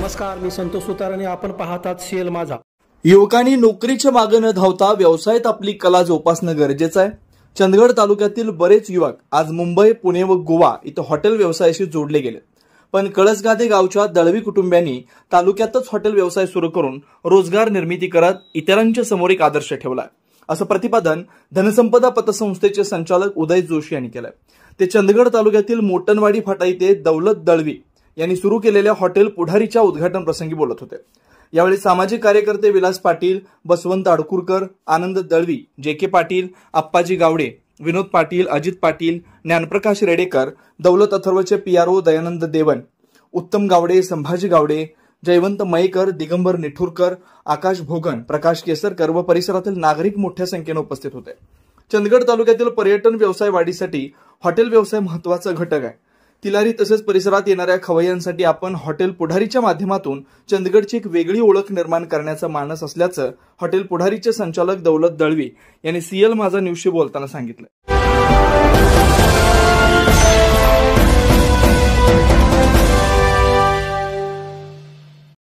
नमस्कार, मी संतोष सुतार आणि आपण पाहतात सीएल माझा. युवकांनी नोकरीच्या मागे न धावता व्यवसायात आपली कला जोपासणं गरजेचं आहे. चंदगड तालुक्यातील बरेच युवक आज मुंबई, पुणे व गोवा इथं हॉटेल व्यवसायाशी जोडले गेले. पण कळसगादे गावच्या दळवी कुटुंबियांनी तालुक्यातच हॉटेल व्यवसाय सुरू करून रोजगार निर्मिती करत इतरांच्या समोर एक आदर्श ठेवला, असं प्रतिपादन धनसंपदा पतसंस्थेचे संचालक उदय जोशी यांनी केलं. ते चंदगड तालुक्यातील मोटनवाडी फाटा येथे दौलत दळवी यांनी सुरू केलेल्या हॉटेल पुढारीच्या उद्घाटन प्रसंगी बोलत होते. यावेळी सामाजिक कार्यकर्ते विलास पाटील, बसवंत अडकुरकर, आनंद दळवी, जे.के. पाटील, आप्पाजी गावडे, विनोद पाटील, अजित पाटील, ज्ञानप्रकाश रेडेकर, दौलत अथर्वचे पीआरओ दयानंद देवन, उत्तम गावडे, संभाजी गावडे, जयवंत मयेकर, दिगंबर निठुरकर, आकाश भोगन, प्रकाश केसरकर व परिसरातील नागरिक मोठ्या संख्येने उपस्थित होते. चंदगड तालुक्यातील पर्यटन व्यवसाय वाढीसाठी हॉटेल व्यवसाय महत्वाचा घटक आहे. तिलारी तसेच परिसरात येणाऱ्या खवय्यांसाठी आपण हॉटेल पुढारीच्या माध्यमातून चंदगडची एक वेगळी ओळख निर्माण करण्याचा मानस असल्याचं हॉटेल पुढारीचे संचालक दौलत दळवी यांनी सीएल माझा न्यूजशी बोलताना सांगितलं.